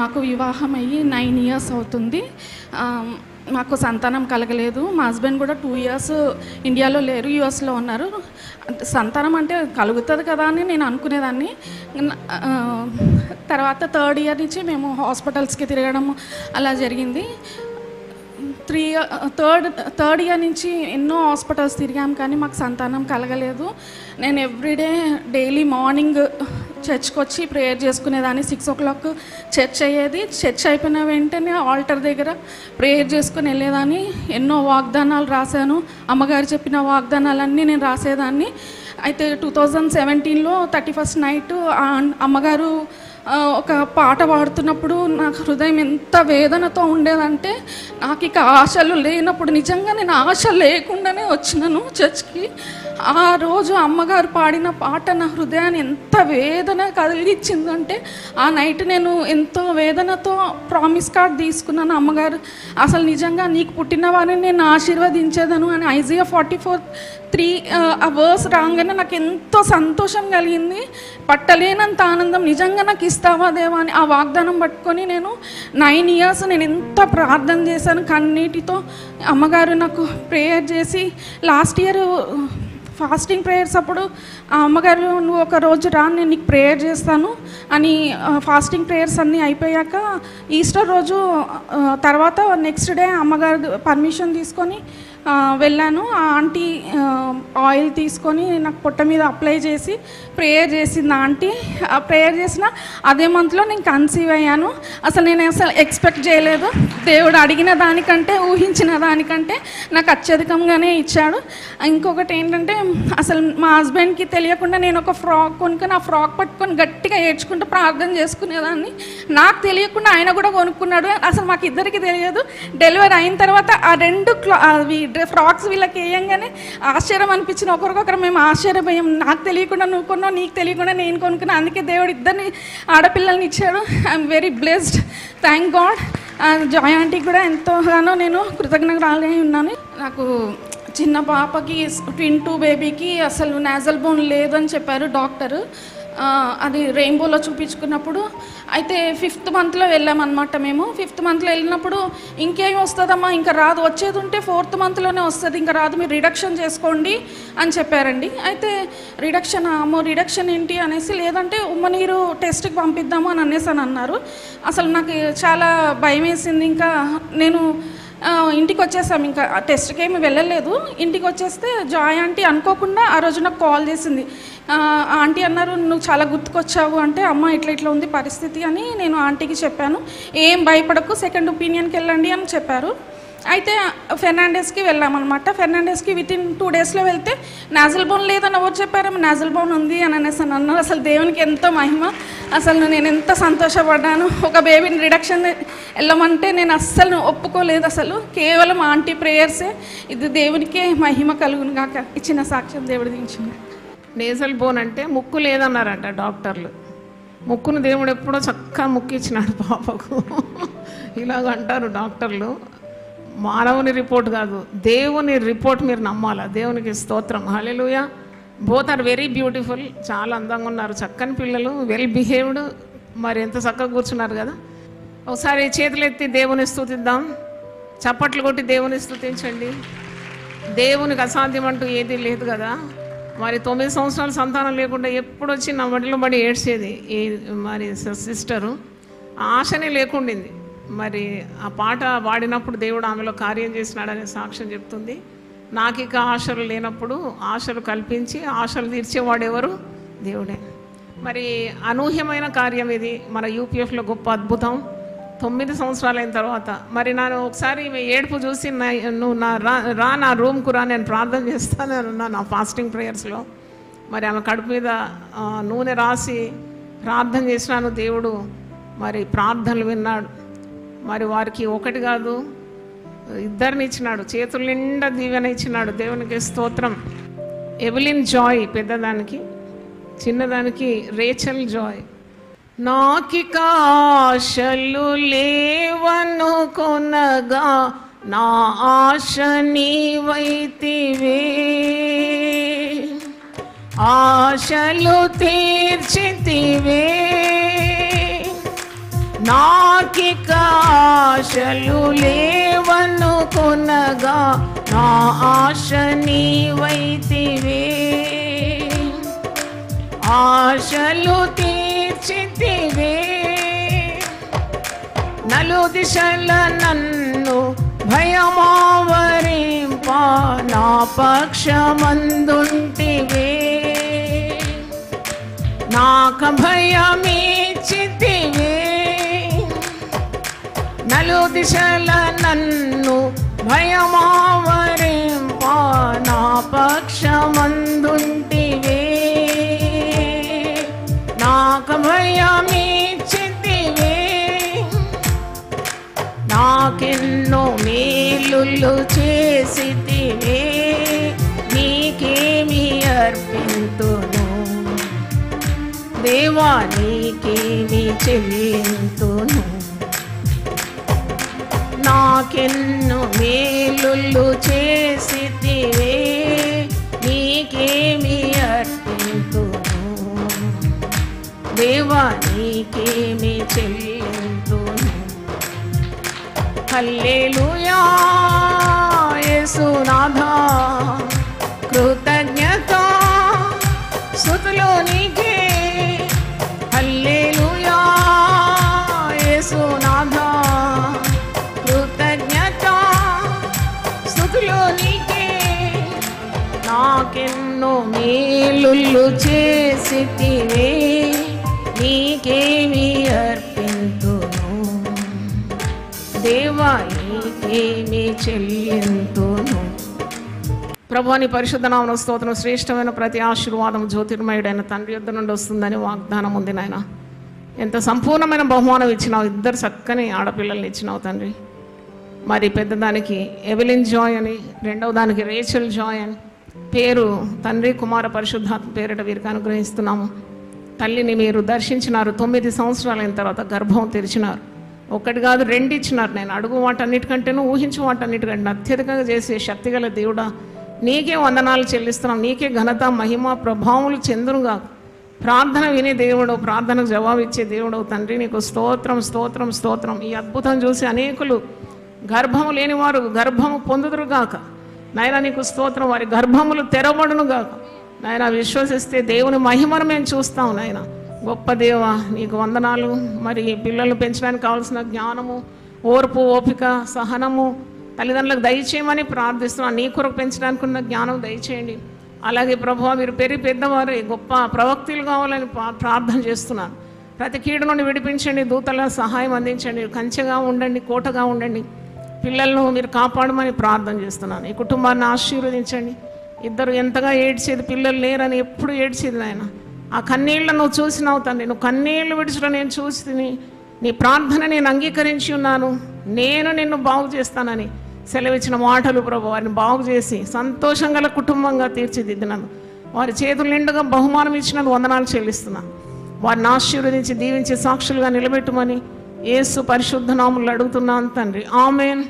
మాకు వివాహం అయ్యి 9 years అవుతుంది. మాకు సంతానం కలగలేదు. మా హస్బెండ్ కూడా 2 years ఇండియాలో లేరు, యూఎస్లో ఉన్నారు. సంతానం అంటే కలుగుతుంది కదా అని నేను అనుకునేదాన్ని. తర్వాత 3rd year నుంచి మేము హాస్పిటల్స్కి తిరగడం అలా జరిగింది. థర్డ్ ఇయర్ నుంచి ఎన్నో హాస్పిటల్స్ తిరిగాం కానీ మాకు సంతానం కలగలేదు. నేను ఎవ్రీడే డైలీ మార్నింగ్ చర్చ్కి వచ్చి ప్రేయర్ చేసుకునేదాన్ని. 6 o'clock చర్చ్ అయ్యేది. చర్చ్ అయిపోయిన వెంటనే ఆల్టర్ దగ్గర ప్రేయర్ చేసుకుని వెళ్ళేదాన్ని. ఎన్నో వాగ్దానాలు రాశాను. అమ్మగారు చెప్పిన వాగ్దానాలన్నీ నేను రాసేదాన్ని. అయితే 2017లో 31st నైట్ అమ్మగారు ఒక పాట పాడుతున్నప్పుడు నాకు హృదయం ఎంత వేదనతో ఉండేదంటే, నాకు ఇక ఆశలు లేనప్పుడు, నిజంగా నేను ఆశ లేకుండానే వచ్చినాను చర్చ్కి. ఆ రోజు అమ్మగారు పాడిన పాట నా హృదయాన్ని ఎంత వేదన కలిగించిందంటే, ఆ నైట్ నేను ఎంతో వేదనతో ప్రామిస్ కార్డ్ తీసుకున్నాను. అమ్మగారు అసలు నిజంగా నీకు పుట్టిన వారిని నేను ఆశీర్వదించేదను అని Isaiah 44:3 ఆ వర్స్ రాగానే నాకు ఎంతో సంతోషం కలిగింది. పట్టలేనంత ఆనందం. నిజంగా నాకు ఇస్తావా దేవా అని ఆ వాగ్దానం పట్టుకొని నేను 9 years నేను ఎంత ప్రార్థన చేశాను కన్నీటితో. అమ్మగారు నాకు ప్రేయర్ చేసి లాస్ట్ ఇయర్ ఫాస్టింగ్ ప్రేయర్స్ అప్పుడు ఆ అమ్మగారు నువ్వు ఒక రోజు రా, నేను నీకు ప్రేయర్ చేస్తాను అని ఫాస్టింగ్ ప్రేయర్స్ అన్నీ అయిపోయాక ఈస్టర్ రోజు తర్వాత నెక్స్ట్ డే అమ్మగారు పర్మిషన్ తీసుకొని వెళ్ళాను. ఆ ఆంటీ ఆయిల్ తీసుకొని నాకు పొట్ట మీద అప్లై చేసి ప్రేయర్ చేసింది ఆంటీ. ఆ ప్రేయర్ చేసిన అదే మంత్లో నేను కన్సీవ్ అయ్యాను. నేను ఎక్స్పెక్ట్ చేయలేదు. దేవుడు అడిగిన దానికంటే ఊహించిన దానికంటే నాకు అత్యధికంగానే ఇచ్చాడు. ఇంకొకటి ఏంటంటే, అసలు మా హస్బెండ్కి తెలియకుండా నేను ఒక ఫ్రాక్ కొనుక్కొని ఆ ఫ్రాక్ పట్టుకొని గట్టిగా ఏడ్చుకుంటూ ప్రార్థన చేసుకునేదాన్ని. నాకు తెలియకుండా ఆయన కూడా కొనుక్కున్నాడు. అసలు మాకు ఇద్దరికి తెలియదు. డెలివరీ అయిన తర్వాత ఆ 2 ఫ్రాక్స్ వీళ్ళకి వేయంగానే ఆశ్చర్యం అనిపించిన. ఒకరికొకరు మేము ఆశ్చర్యపోయాం. నాకు తెలియకుండా నువ్వు కొన్నావు, నీకు తెలియకుండా నేను కొనుక్కున్నా. అందుకే దేవుడు ఇద్దరిని ఆడపిల్లల్ని ఇచ్చాడు. I'm very blessed. Thank God. Joy ఆంటీకి కూడా ఎంతోగానో నేను కృతజ్ఞతరాలే ఉన్నాను. నాకు చిన్న పాపకి ట్విన్ 2 బేబీకి అసలు నాజల్ బోన్ లేదని చెప్పారు డాక్టరు. అది రెయిన్బోలో చూపించుకున్నప్పుడు అయితే 5th monthలో వెళ్ళామన్నమాట. మేము 5th monthలో వెళ్ళినప్పుడు ఇంకేం వస్తుందమ్మా, ఇంకా రాదు, వచ్చేది ఉంటే 4th monthలోనే వస్తుంది, ఇంకా రాదు, మీరు రిడక్షన్ చేసుకోండి అని చెప్పారండి. అయితే రిడక్షన్ ఏంటి అనేసి, లేదంటే ఉమ్మనీరు టెస్ట్కి పంపిద్దాము అని అన్నారు. అసలు నాకు చాలా భయం వేసింది. ఇంకా నేను ఇంటికి వచ్చేసాం. ఇంకా టెస్ట్కి ఏమి వెళ్ళలేదు. ఇంటికి వచ్చేస్తే జాయ్ ఆంటీ అనుకోకుండా ఆ రోజు నాకు కాల్ చేసింది. ఆంటీ అన్నారు, నువ్వు చాలా గుర్తుకొచ్చావు అంటే, అమ్మ ఇట్లా ఉంది పరిస్థితి అని నేను ఆంటీకి చెప్పాను. ఏం భయపడకు, సెకండ్ ఒపీనియన్కి వెళ్ళండి అని చెప్పారు. అయితే ఫెర్నాండెస్కి వెళ్ళామన్నమాట. ఫెర్నాండెస్కి వితిన్ 2 daysలో వెళ్తే నాజల్ బోన్ లేదని ఎవరు చెప్పారు, నాజల్ బోన్ ఉంది అని అన్నారు. అసలు దేవునికి ఎంతో మహిమ. అసలు నేను ఎంత సంతోషపడ్డాను. ఒక బేబీని రిడక్షన్ వెళ్ళమంటే నేను అస్సలు ఒప్పుకోలేదు. అసలు కేవలం ఆంటీ ప్రేయర్సే. ఇది దేవునికే మహిమ కలుగును గాక. ఇచ్చిన సాక్ష్యం దేవుడు దించింది. నేజల్ బోన్ అంటే ముక్కు లేదన్నారంట డాక్టర్లు. ముక్కును దేవుడు ఎప్పుడో చక్కగా ముక్కు ఇచ్చినాడు పాపకు. ఇలాగ అంటారు డాక్టర్లు. మానవుని రిపోర్ట్ కాదు, దేవుని రిపోర్ట్ మీరు నమ్మాలా. దేవునికి స్తోత్రం. Hallelujah. Both are very beautiful. చాలా అందంగా ఉన్నారు, చక్కని పిల్లలు, వెల్ బిహేవ్డ్. మరి ఎంత చక్కగా కూర్చున్నారు కదా. ఒకసారి చేతులు ఎత్తి దేవుని స్తుతిద్దాం. చప్పట్లు కొట్టి దేవుని స్తుతించండి. దేవునికి అసాధ్యం అంటూ ఏది లేదు కదా. మరి 9 సంవత్సరాల సంతానం లేకుండా ఎప్పుడు వచ్చి నా వడిలో పడి ఏడ్చేది మరి సిస్టరు. ఆశనే లేకుండింది. మరి ఆ పాట పాడినప్పుడు దేవుడు ఆమెలో కార్యం చేసినాడనే సాక్ష్యం చెప్తుంది. నాకు ఇక ఆశలు లేనప్పుడు ఆశలు కల్పించి ఆశలు తీర్చేవాడెవరు? దేవుడే. మరి అనూహ్యమైన కార్యం ఇది మన యూపీఎఫ్లో, గొప్ప అద్భుతం. 9 సంవత్సరాలైన తర్వాత మరి నేను ఒకసారి ఏడుపు చూసి, నువ్వు నా రూమ్కు రా, నేను ప్రార్థన చేస్తాను అన్నా నా ఫాస్టింగ్ ప్రేయర్స్లో. మరి ఆమె కడుపు మీద నూనె రాసి ప్రార్థన చేసినాను. దేవుడు మరి ప్రార్థనలు విన్నాడు. మరి వారికి ఒకటి కాదు, ఇద్దరిని ఇచ్చినాడు. చేతుల నిండా దీవెన ఇచ్చినాడు. దేవునికి స్తోత్రం. ఎవలిన్ జాయ్ పెద్దదానికి, చిన్నదానికి రేచల్ జాయ్. నాకిక ఆశలు లేవను కొనగా నా ఆశ నీవైతివే, ఆశలు తీర్చితివే, నాకిక ఆశలు లేవనుకొనగా నా ఆశ నీవైతివే. ఆశలు తీర్చితివే, నలుదిశల నన్ను భయమావరింప నా పక్షమందుంటివే. నాకు భయమిచ్చితివే, నలుదిశల నన్ను భయమావరింప నా పక్షమందుంటివే. నాకు భయమిచ్చితివే, నాకెన్నో మేలులు చేసితివే. నీకేమి అర్పింతును దేవా, నీకేమి చెల్లింతును. నాకెన్నో మేలులు చేసితివే, నీకేమి అర్పింతును దేవా, నీకేమి చెల్లింతును. హల్లెలూయా యేసునాథా, కృతజ్ఞత స్తుతులు నీకే. హల్లెలూయా యేసునాథా, కృతజ్ఞత స్తుతులు నీకే. నాకెన్నో మేలులు చేసితివే, నీకేమి అర్పింతును దేవా, నీకేమి చెల్లింతును. ప్రభువాని పరిశుద్ధ నామమున స్తోత్రం. శ్రేష్టమైన ప్రతి ఆశీర్వాదం జ్యోతిర్మయుడైన తండ్రి యొద్ద నుండి వస్తుందని వాగ్దానం ఉంది నాయన. ఎంత సంపూర్ణమైన బహుమానం ఇచ్చినావు. ఇద్దరు చక్కని ఆడపిల్లల్ని ఇచ్చినావు తండ్రి. మరి పెద్దదానికి ఎవెలిన్ జాయ్ అని, రెండవ దానికి రేచల్ జాయ్ అని పేరు తండ్రి కుమార పరిశుద్ధాత్మ పేరిట వీరికి అనుగ్రహిస్తున్నాము. తల్లిని మీరు దర్శించినారు. 9 సంవత్సరాలైన తర్వాత గర్భం తెరిచినారు. ఒకటి కాదు, 2 ఇచ్చినారు. నేను అడుగు వాటన్నిటికంటేనూ ఊహించు వాటన్నిటికంటే అత్యధికంగా చేసే శక్తిగల దేవుడా, నీకే వందనాలు చెల్లిస్తున్నాం. నీకే ఘనత మహిమ ప్రభావములు చెందునుగా. ప్రార్థన వినే దేవుడు, ప్రార్థనకు జవాబు ఇచ్చే దేవుడు తండ్రి, నీకు స్తోత్రం స్తోత్రం స్తోత్రం. ఈ అద్భుతం చూసి అనేకులు గర్భము లేనివారు గర్భము పొందుదురుగాక. నాయన నీకు స్తోత్రం. వారి గర్భములు తెరవబడునుగాక. నాయన విశ్వసిస్తే దేవుని మహిమను మేము చూస్తాం. నాయన గొప్ప దేవ, నీకు వందనాలు. మరి పిల్లలు పెంచడానికి కావాల్సిన జ్ఞానము, ఓర్పు, ఓపిక, సహనము తల్లిదండ్రులకు దయచేయమని ప్రార్థిస్తున్నాను. నీ కొరకు పెంచడానికి ఉన్న జ్ఞానం దయచేయండి. అలాగే ప్రభువా, మీరు పెద్దవారు గొప్ప ప్రవక్తులు కావాలని ప్రార్థన చేస్తున్నాను. ప్రతి కీడు నుండి విడిపించండి, దూతల సహాయం అందించండి, కంచెగా ఉండండి, కోటగా ఉండండి. పిల్లలను మీరు కాపాడమని ప్రార్థన చేస్తున్నాను. ఈ కుటుంబాన్ని ఆశీర్వదించండి. ఇద్దరు ఎంతగా ఏడ్చేది, పిల్లలు లేరని ఎప్పుడు ఏడ్చేది నాయన. ఆ కన్నీళ్ళను నువ్వు చూసినావు తండ్రి. నువ్వు కన్నీళ్ళు విడిచడం నేను చూసి నీ ప్రార్థన నేను అంగీకరించి ఉన్నాను. నేను నిన్ను బాగు చేస్తానని సెలవిచ్చిన మాటలు ప్రభు వారిని బాగు చేసి సంతోషంగా కుటుంబంగా తీర్చిదిద్దినాను. వారి చేతులు నిండుగా బహుమానం ఇచ్చినందుకు వందనాలు చెల్లిస్తున్నాను. వారిని ఆశీర్వదించి దీవించి సాక్షులుగా నిలబెట్టుమని యేసు పరిశుద్ధ నామములో అడుగుతున్నాను తండ్రి. ఆమేన్.